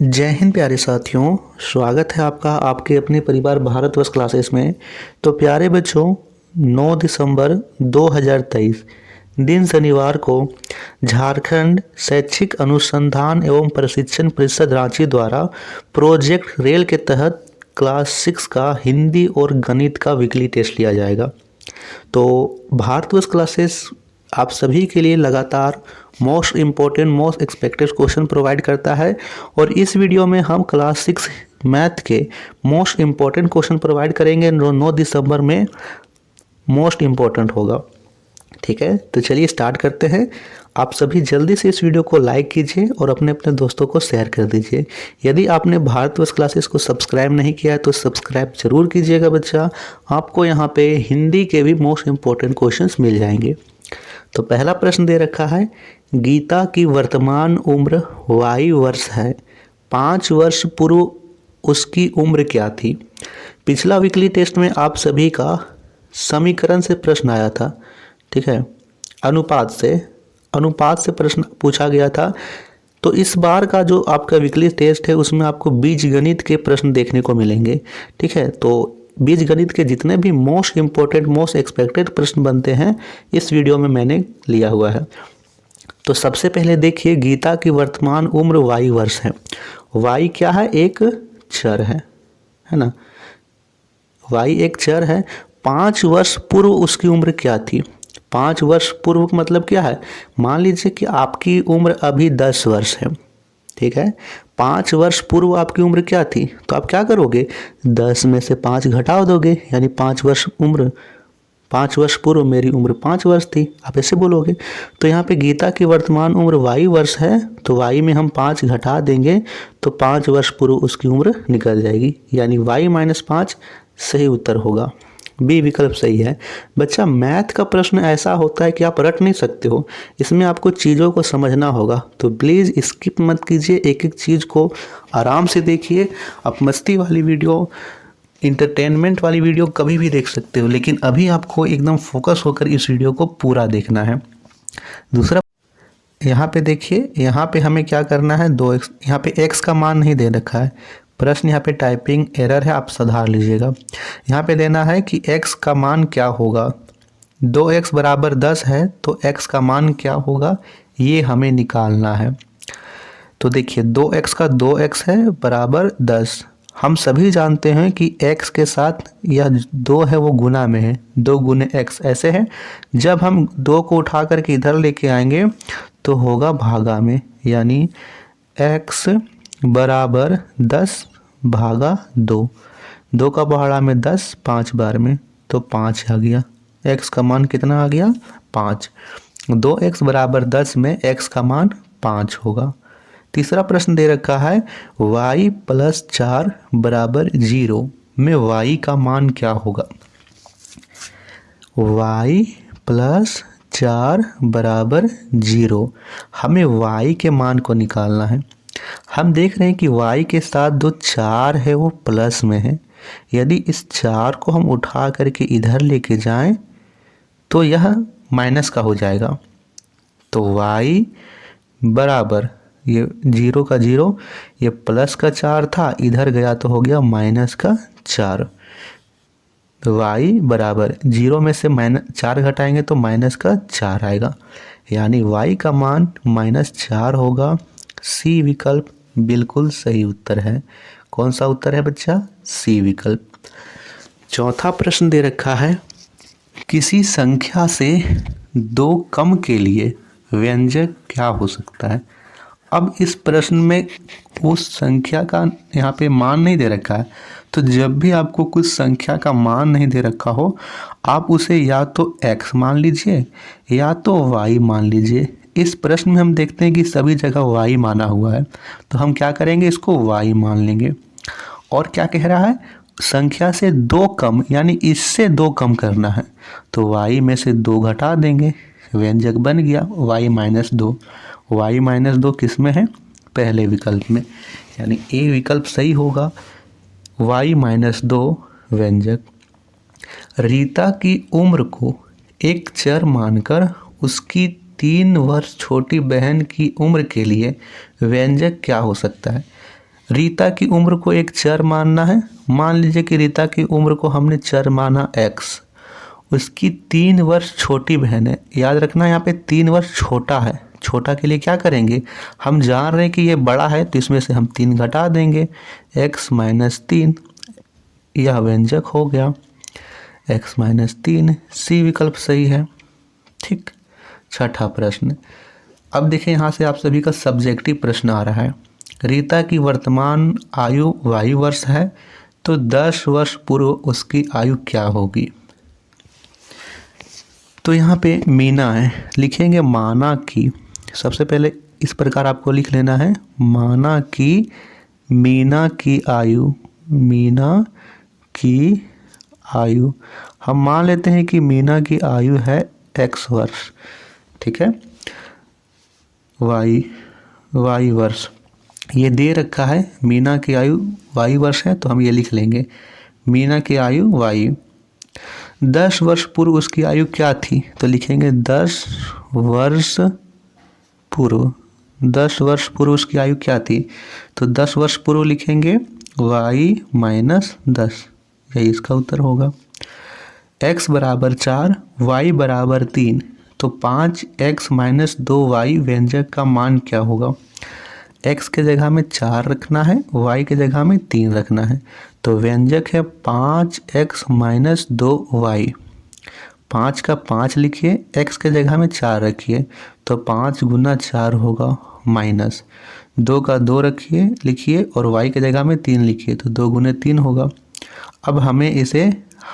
जय हिंद प्यारे साथियों। स्वागत है आपका आपके अपने परिवार भारतवर्ष क्लासेस में। तो प्यारे बच्चों, 9 दिसंबर 2023 दिन शनिवार को झारखंड शैक्षिक अनुसंधान एवं प्रशिक्षण परिषद रांची द्वारा प्रोजेक्ट रेल के तहत क्लास 6 का हिंदी और गणित का वीकली टेस्ट लिया जाएगा। तो भारतवर्ष क्लासेस आप सभी के लिए लगातार most important most expected question provide करता है और इस वीडियो में हम क्लास 6 मैथ के मोस्ट इम्पोर्टेंट क्वेश्चन प्रोवाइड करेंगे। 9 दिसंबर में मोस्ट इम्पोर्टेंट होगा। ठीक है, तो चलिए स्टार्ट करते हैं। आप सभी जल्दी से इस वीडियो को लाइक कीजिए और अपने अपने दोस्तों को शेयर कर दीजिए। यदि आपने भारतवर्ष क्लासेस को सब्सक्राइब नहीं किया है तो सब्सक्राइब जरूर कीजिएगा बच्चा। आपको यहाँ पे हिंदी के भी मोस्ट इम्पोर्टेंट क्वेश्चंस मिल जाएंगे। तो पहला प्रश्न दे रखा है, गीता की वर्तमान उम्र y वर्ष है, 5 वर्ष पूर्व उसकी उम्र क्या थी। पिछला वीकली टेस्ट में आप सभी का समीकरण से प्रश्न आया था। ठीक है, अनुपात से प्रश्न पूछा गया था। तो इस बार का जो आपका वीकली टेस्ट है उसमें आपको बीजगणित के प्रश्न देखने को मिलेंगे। ठीक है, तो बीजगणित के जितने भी मोस्ट इम्पोर्टेंट मोस्ट एक्सपेक्टेड प्रश्न बनते हैं इस वीडियो में मैंने लिया हुआ है। तो सबसे पहले देखिए, गीता की वर्तमान उम्र y वर्ष है। y क्या है? एक चर है ना। y एक चर है। 5 वर्ष पूर्व उसकी उम्र क्या थी? 5 वर्ष पूर्व मतलब क्या है? मान लीजिए कि आपकी उम्र अभी 10 वर्ष है। ठीक है, 5 वर्ष पूर्व आपकी उम्र क्या थी? तो आप क्या करोगे? 10 में से 5 घटा दोगे, यानी 5 वर्ष उम्र। 5 वर्ष पूर्व मेरी उम्र 5 वर्ष थी, आप ऐसे बोलोगे। तो यहाँ पे गीता की वर्तमान उम्र y वर्ष है, तो y में हम 5 घटा देंगे तो 5 वर्ष पूर्व उसकी उम्र निकल जाएगी, यानी y-5 सही उत्तर होगा। बी विकल्प सही है। बच्चा, मैथ का प्रश्न ऐसा होता है कि आप रट नहीं सकते हो, इसमें आपको चीज़ों को समझना होगा। तो प्लीज़ स्किप मत कीजिए, एक एक चीज़ को आराम से देखिए। आप मस्ती वाली वीडियो, इंटरटेनमेंट वाली वीडियो कभी भी देख सकते हो, लेकिन अभी आपको एकदम फोकस होकर इस वीडियो को पूरा देखना है। दूसरा, यहाँ पे देखिए, यहाँ पे हमें क्या करना है, 2x, यहाँ पे x का मान नहीं दे रखा है। प्रश्न यहाँ पे टाइपिंग एरर है, आप सुधार लीजिएगा। यहाँ पे देना है कि x का मान क्या होगा। 2x बराबर 10 है, तो x का मान क्या होगा ये हमें निकालना है। तो देखिए, 2x का 2x है बराबर 10। हम सभी जानते हैं कि x के साथ यह 2 है वो गुना में है, 2 गुने x ऐसे है। जब हम 2 को उठा करके इधर लेके आएंगे तो होगा भागा में, यानी x बराबर 10 भागा 2। 2 का पहाड़ा में 10, 5 बार में, तो 5 आ गया। x का मान कितना आ गया? 5। 2x बराबर 10 में x का मान 5 होगा। तीसरा प्रश्न दे रखा है, y + 4 बराबर 0 में y का मान क्या होगा। y + 4 बराबर 0, हमें y के मान को निकालना है। हम देख रहे हैं कि y के साथ जो 4 है वो प्लस में है। यदि इस 4 को हम उठा करके इधर लेके जाएं तो यह माइनस का हो जाएगा। तो y बराबर, ये 0 का 0, ये प्लस का 4 था, इधर गया तो हो गया माइनस का 4। तो y बराबर 0 में से -4 घटाएंगे तो माइनस का 4 आएगा, यानी y का मान -4 होगा। सी विकल्प बिल्कुल सही उत्तर है। कौन सा उत्तर है बच्चा? सी विकल्प। चौथा प्रश्न दे रखा है, किसी संख्या से 2 कम के लिए व्यंजक क्या हो सकता है। अब इस प्रश्न में उस संख्या का यहाँ पे मान नहीं दे रखा है, तो जब भी आपको कुछ संख्या का मान नहीं दे रखा हो आप उसे या तो x मान लीजिए या तो y मान लीजिए। इस प्रश्न में हम देखते हैं कि सभी जगह y माना हुआ है, तो हम क्या करेंगे, इसको y मान लेंगे। और क्या कह रहा है, संख्या से 2 कम, यानी इससे 2 कम करना है, तो y में से 2 घटा देंगे, व्यंजक बन गया y-2। y-2 किस में है? पहले विकल्प में, यानी ए विकल्प सही होगा, y-2 व्यंजक। रीता की उम्र को एक चर मानकर उसकी 3 वर्ष छोटी बहन की उम्र के लिए व्यंजक क्या हो सकता है। रीता की उम्र को एक चर मानना है। मान लीजिए कि रीता की उम्र को हमने चर माना x, उसकी 3 वर्ष छोटी बहन है। याद रखना यहाँ पे 3 वर्ष छोटा है। छोटा के लिए क्या करेंगे, हम जान रहे हैं कि ये बड़ा है तो इसमें से हम 3 घटा देंगे, x माइनस 3, यह व्यंजक हो गया x माइनस 3। सी विकल्प सही है। ठीक। छठा प्रश्न, अब देखिए यहाँ से आप सभी का सब्जेक्टिव प्रश्न आ रहा है। रीता की वर्तमान आयु y वर्ष है, तो 10 वर्ष पूर्व उसकी आयु क्या होगी। तो यहाँ पे मीना है, लिखेंगे माना कि, सबसे पहले इस प्रकार आपको लिख लेना है, माना कि मीना की आयु, मीना की आयु, हम मान लेते हैं कि मीना की आयु है x वर्ष। ठीक है, y वर्ष ये दे रखा है, मीना की आयु y वर्ष है, तो हम ये लिख लेंगे मीना की आयु y। 10 वर्ष पूर्व उसकी आयु क्या थी, तो लिखेंगे 10 वर्ष पूर्व। 10 वर्ष पूर्व उसकी आयु क्या थी, तो 10 वर्ष पूर्व लिखेंगे y माइनस 10, यही इसका उत्तर होगा। x बराबर 4, y बराबर 3, तो 5x माइनस 2y व्यंजक का मान क्या होगा। x के जगह में 4 रखना है, y के जगह में 3 रखना है, तो व्यंजक है 5x माइनस 2y। 5 का 5 लिखिए, x के जगह में 4 रखिए, तो 5 गुना 4 होगा, माइनस 2 का 2 रखिए लिखिए और y के जगह में 3 लिखिए, तो 2 गुने 3 होगा। अब हमें इसे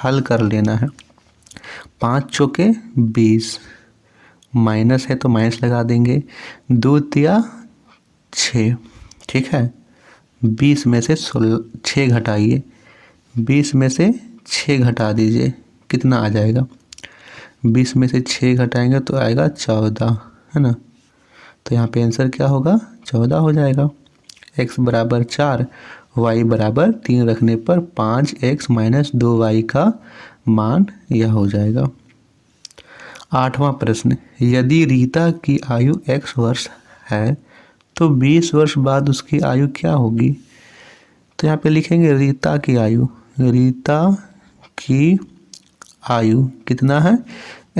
हल कर लेना है। 5 चौके 20, माइनस है तो माइनस लगा देंगे, 2 तिया 6। ठीक है, 20 में से 6 घटाइए, 20 में से 6 घटा दीजिए, कितना आ जाएगा। 20 में से 6 घटाएंगे तो आएगा 14, है ना। तो यहाँ पे आंसर क्या होगा, 14 हो जाएगा। x बराबर 4, y बराबर 3 रखने पर 5x माइनस 2y का मान यह हो जाएगा। 8वां प्रश्न, यदि रीता की आयु x वर्ष है तो 20 वर्ष बाद उसकी आयु क्या होगी। तो यहाँ पे लिखेंगे रीता की आयु, रीता की आयु कितना है,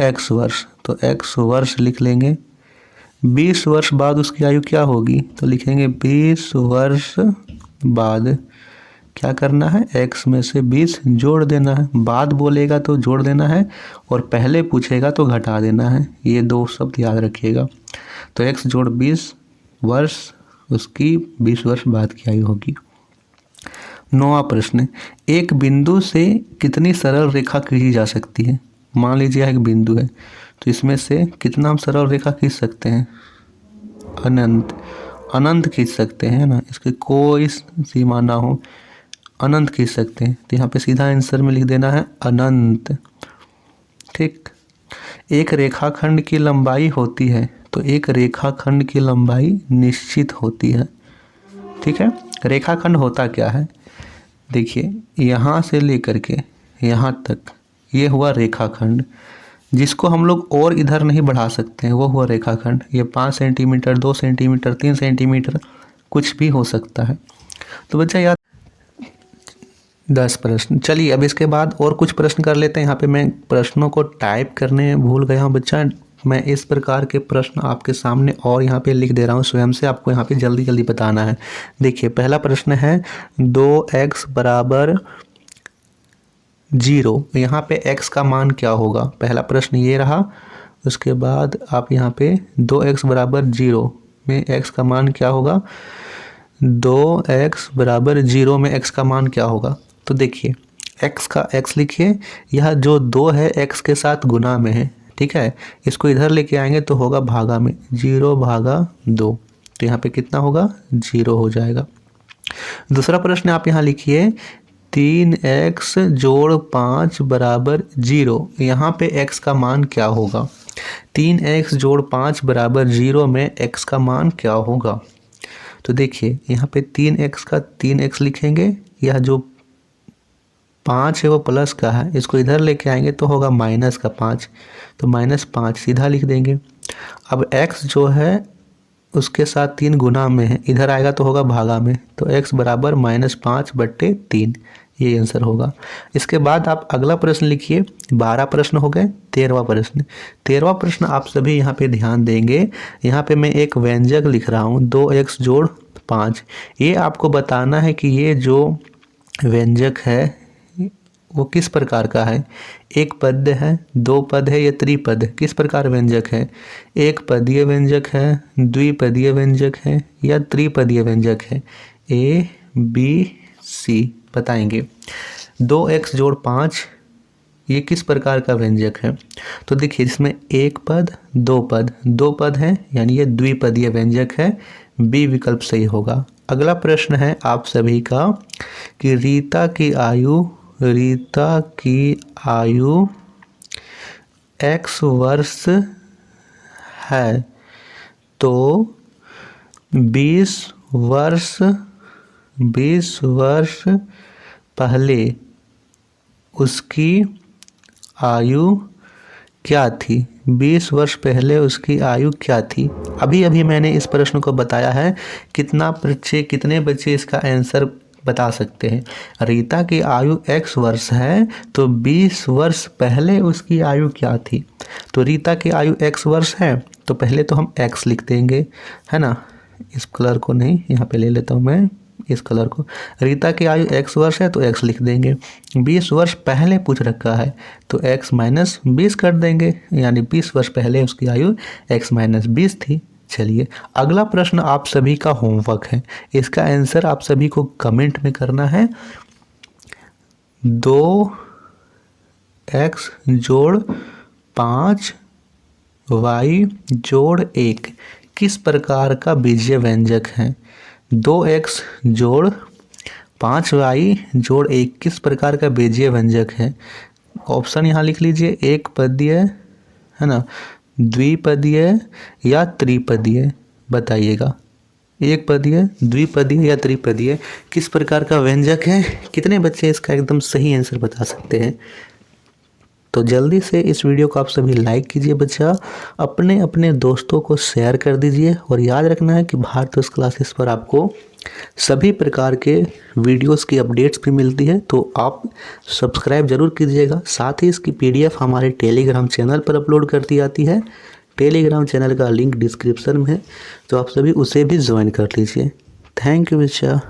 x वर्ष, तो x वर्ष लिख लेंगे। 20 वर्ष बाद उसकी आयु क्या होगी, तो लिखेंगे 20 वर्ष बाद क्या करना है, x में से 20 जोड़ देना है। बाद बोलेगा तो जोड़ देना है और पहले पूछेगा तो घटा देना है, ये 2 शब्द याद रखिएगा। तो x जोड़ 20 वर्ष उसकी 20 वर्ष बाद की आयु होगी। 9वां प्रश्न, एक बिंदु से कितनी सरल रेखा खींची जा सकती है। मान लीजिए एक बिंदु है, तो इसमें से कितना हम सरल रेखा खींच सकते हैं, अनंत, अनंत खींच सकते हैं ना, इसकी कोई सीमा ना हो, अनंत खींच सकते हैं। तो यहाँ पे सीधा आंसर में लिख देना है अनंत। ठीक। एक रेखाखंड की लंबाई होती है, तो एक रेखाखंड की लंबाई निश्चित होती है। ठीक है, रेखाखंड होता क्या है, देखिए यहाँ से लेकर के यहाँ तक ये हुआ रेखाखंड, जिसको हम लोग और इधर नहीं बढ़ा सकते हैं, वो हुआ रेखाखंड। ये 5 सेंटीमीटर, 2 सेंटीमीटर, 3 सेंटीमीटर कुछ भी हो सकता है। तो बच्चा याद 10 प्रश्न। चलिए अब इसके बाद और कुछ प्रश्न कर लेते हैं। यहाँ पे मैं प्रश्नों को टाइप करने भूल गया हूँ बच्चा, मैं इस प्रकार के प्रश्न आपके सामने और यहाँ पे लिख दे रहा हूँ स्वयं से, आपको यहाँ पे जल्दी जल्दी बताना है। देखिए पहला प्रश्न है 2x बराबर 0, यहाँ पे x का मान क्या होगा। पहला प्रश्न ये रहा। उसके बाद आप यहाँ पे 2x बराबर 0 में x का मान क्या होगा, 2x बराबर 0 में x का मान क्या होगा। तो देखिए x का x लिखिए, यह जो 2 है x के साथ गुना में है। ठीक है, इसको इधर लेके आएंगे तो होगा भागा में, 0/2, तो यहाँ पे कितना होगा, 0 हो जाएगा। दूसरा प्रश्न आप यहाँ लिखिए 3x जोड़ 5 बराबर 0, यहाँ पे x का मान क्या होगा। 3x जोड़ 5 बराबर 0 में x का मान क्या होगा। तो देखिए यहाँ पे 3x का 3x लिखेंगे, यह जो 5 है वो प्लस का है, इसको इधर लेके आएंगे तो होगा माइनस का 5, तो -5 सीधा लिख देंगे। अब x जो है उसके साथ 3 गुना में है, इधर आएगा तो होगा भागा में, तो x बराबर -5/3, ये आंसर होगा। इसके बाद आप अगला प्रश्न लिखिए। 12 प्रश्न हो गए। 13वां प्रश्न। 13वां प्रश्न आप सभी यहाँ पे ध्यान देंगे। यहाँ पे मैं एक व्यंजक लिख रहा हूँ 2x जोड़ 5। ये आपको बताना है कि ये जो व्यंजक है वो किस प्रकार का है। एक पद है, दो पद है या त्रिपद, किस प्रकार व्यंजक है। एक पदीय व्यंजक है, द्विपदीय व्यंजक है या त्रिपदीय व्यंजक है। A B C बताएंगे। 2x जोड़ 5 ये किस प्रकार का व्यंजक है। तो देखिए इसमें एक पद दो पद है, यानी ये द्विपदीय व्यंजक है। बी विकल्प सही होगा। अगला प्रश्न है आप सभी का कि रीता की आयु x वर्ष है, तो 20 वर्ष पहले उसकी आयु क्या थी। 20 वर्ष पहले उसकी आयु क्या थी। अभी मैंने इस प्रश्न को बताया है। कितने बच्चे इसका आंसर बता सकते हैं। रीता की आयु x वर्ष है, तो 20 वर्ष पहले उसकी आयु क्या थी। तो रीता की आयु x वर्ष है, तो पहले तो हम x लिख देंगे, है ना। इस कलर को नहीं, यहाँ पे ले लेता हूँ मैं इस कलर को। रीता की आयु x वर्ष है तो x लिख देंगे। 20 वर्ष पहले पूछ रखा है तो x - 20 कर देंगे, यानी 20 वर्ष पहले उसकी आयु x - 20 थी। चलिए अगला प्रश्न आप सभी का होमवर्क है। इसका आंसर आप सभी को कमेंट में करना है। 2x जोड़ 5 y जोड़ 1 किस प्रकार का बीजीय व्यंजक है। 2x जोड़ 5y जोड़ 1 किस प्रकार का बीजीय व्यंजक है। ऑप्शन यहाँ लिख लीजिए, एक पदीय है ना, द्विपदीय या त्रिपदीय बताइएगा। एक पदीय, द्विपदीय या त्रिपदीय किस प्रकार का व्यंजक है। कितने बच्चे इसका एकदम सही आंसर बता सकते हैं। तो जल्दी से इस वीडियो को आप सभी लाइक कीजिए बच्चा, अपने दोस्तों को शेयर कर दीजिए। और याद रखना है कि भारत क्लासेस पर आपको सभी प्रकार के वीडियोस की अपडेट्स भी मिलती है, तो आप सब्सक्राइब जरूर कीजिएगा। साथ ही इसकी PDF हमारे टेलीग्राम चैनल पर अपलोड कर दी जाती है। टेलीग्राम चैनल का लिंक डिस्क्रिप्शन में है, तो आप सभी उसे भी ज्वाइन कर लीजिए। थैंक यू बच्चा।